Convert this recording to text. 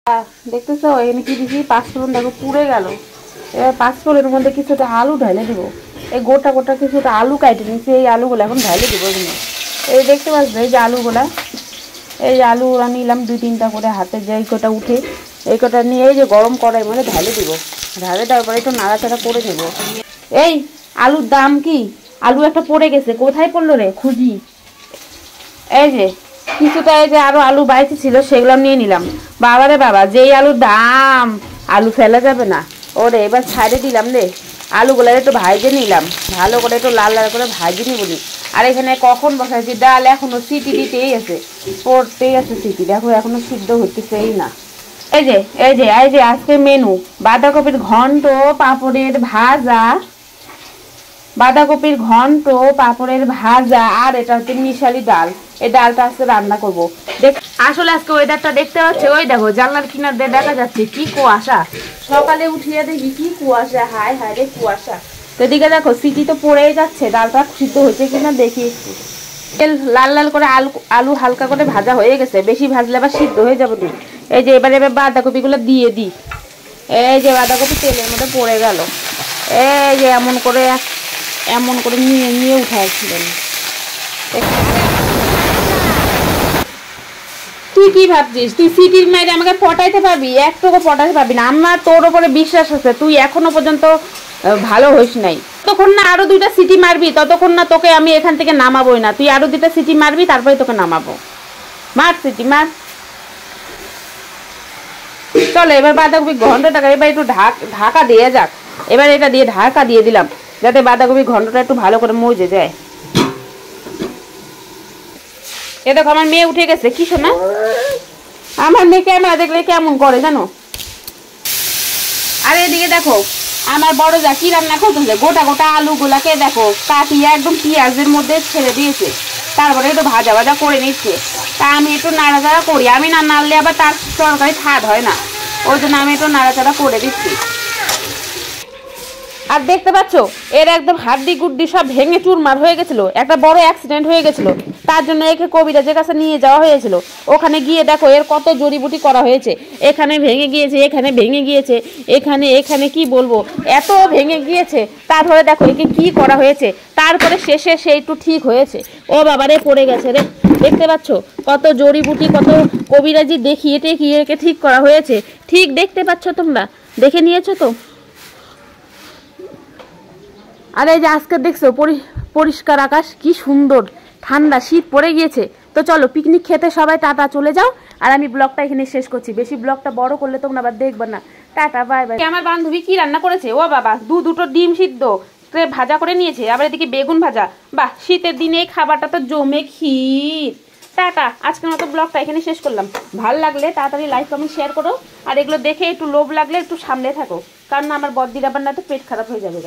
দেখতেছো এখানে কি দিছি পাঁচফোড়ন, দেখো পুড়ে গেল। এবার পাঁচফোড়নের মধ্যে কিছুটা আলু ঢালে দেবো। এই গোটা গোটা কিছুটা আলু কাটে নিচ্ছি, এই আলুগুলো এখন ঢালে দেবো এখানে। এই দেখতে পাচ্ছ এই যে আলুগুলা, এই যে আলুগুলা নিলাম দুই তিনটা করে হাতে, যে এই কটা উঠে এই কটা নিয়ে এই যে গরম কড়াই মধ্যে ঢালে দিব। ঢালে দেওয়ার পরে একটু নাড়াচাড়া করে দেব। এই আলুর দাম কি? আলু একটা পড়ে গেছে, কোথায় পড়লো রে খুঁজি। এই যে কিছুটা এই যে আরো আলু বাইতে ছিল সেগুলো নিয়ে নিলাম। বাবারে বাবা, যেই আলুর দাম, আলু ফেলা যাবে না। ওরে এবার ছাড়ে দিলাম রে। আলুগুলো একটু ভাইজে নিলাম, ভালো করে একটু লাল লাল করে ভাইজে নিব। আর এখানে কখন বসাইছি ডাল, এখনো সিটি দিতেই আছে, পড়তেই আছে সিটি। দেখো এখনো সিদ্ধ হতেছেই না। এই যে এই যে এই যে আজকে মেনু বাঁধাকপির ঘন্ট, পাঁপড়ের ভাজা, বাঁধাকপির ঘন্ট, পাঁপড়ের ভাজা, আর এটা হচ্ছে মিশালি ডাল। এই ডালটা আজকে রান্না করব। দেখ আসলে আজকে ওয়েদারটা দেখতে পাচ্ছি, ওই দেখো জানলার কিনার দিয়ে দেখা যাচ্ছে কি কুয়াশা। সকালে উঠিয়ে দেখি কি কুয়াশা, হায় হায় রে কুয়াশা। তো এদিকে দেখো সিটি তো পড়েই যাচ্ছে, ডালটা সিদ্ধ হয়েছে কিনা দেখি একটু। লাল লাল করে আলু আলু হালকা করে ভাজা হয়ে গেছে, বেশি ভাজলে আবার সিদ্ধ হয়ে যাবে। তুই এই যে এবার বাঁধাকপিগুলো দিয়ে দিই। এই যে বাঁধাকপি তেলের মধ্যে পড়ে গেল। এই যে এমন করে নিয়ে নিয়ে উঠাইছিলেন। তুই কি ভাবছিস তুই সিটির মাইরে আমাকে পটাইতে পারবি? একটুকু পটাইতে পারবি না। আমার তোর উপরে বিশ্বাস আছে, তুই এখনো পর্যন্ত ভালো হইস নাই। ততক্ষণ না আরো দুইটা সিটি মারবি ততক্ষণ না তোকে আমি এখান থেকে নামাবোই না। তুই আরো দুইটা সিটি মারবি তারপরে তোকে নামাবো। মার সিটি মার। চলো এবার বাঁধাকপি ঘন্টটাকে এবার একটু ঢাকা দিয়ে যাক। এবার এটা দিয়ে ঢাকা দিয়ে দিলাম যাতে বাঁধাকপি ঘন্টটা একটু ভালো করে মজে যায়। এ দেখো আমার মেয়ে উঠে গেছে। কি শোনা? আমার মেয়ে ক্যামেরা দেখলে কেমন করে জানো? আর এদিকে দেখো আমার বড় যা কি রান্না করতেছে, গোটা গোটা আলুগুলাকে দেখো কাটিয়ে একদম পেঁয়াজের মধ্যে ছেড়ে দিয়েছে, তারপরে একটু ভাজা ভাজা করে নিচ্ছে। তা আমি একটু নাড়াচাড়া করি, আমি না নাড়লে আবার তার তরকারি স্বাদ হয় না, ওই জন্য আমি একটু নাড়াচাড়া করে দিচ্ছি। আর দেখতে পাচ্ছ এর একদম হাড্ডি গুড্ডি সব ভেঙে চুরমার হয়ে গেছিল, একটা বড় অ্যাক্সিডেন্ট হয়ে গেছিল। তার জন্য একে কবিরাজের কাছে নিয়ে যাওয়া হয়েছিল। ওখানে গিয়ে দেখো এর কত জড়িবুটি করা হয়েছে। এখানে ভেঙে গিয়েছে, এখানে ভেঙে গিয়েছে, এখানে এখানে কি বলবো, এত ভেঙে গিয়েছে। তারপরে দেখো একে কি করা হয়েছে, তারপরে শেষে সে একটু ঠিক হয়েছে। ও বাবারে পড়ে গেছে রে। দেখতে পাচ্ছ কত জড়িবুটি, কত কবিরাজি দেখিয়ে টেকিয়ে একে ঠিক করা হয়েছে। ঠিক দেখতে পাচ্ছ তোমরা, দেখে নিয়েছো তো? আর এই যে আজকে দেখছো পরিষ্কার আকাশ, কি সুন্দর ঠান্ডা, শীত পড়ে গিয়েছে। তো চলো পিকনিক খেতে সবাই টাটা চলে যাও। আর আমি ব্লগটা এখানে শেষ করছি, বেশি ব্লগটা বড় করলে তোমরা আবার দেখবে না। Tata bye bye. আমার বান্ধবী কি রান্না করেছে, ও বাবা দুটো ডিম সিদ্ধ ভাজা করে নিয়েছে, আবার এদিকে বেগুন ভাজা। বাহ, শীতের দিনে এই খাবারটা তো জমে ক্ষীর। টাটা, আজকের মতো ব্লগটা এখানে শেষ করলাম। ভালো লাগলে তাড়াতাড়ি লাইক কমেন্ট শেয়ার করো। আর এগুলো দেখে একটু লোভ লাগলে একটু সামলে থাকো, কারণ আমার বদ্দির আবার না তো পেট খারাপ হয়ে যাবে।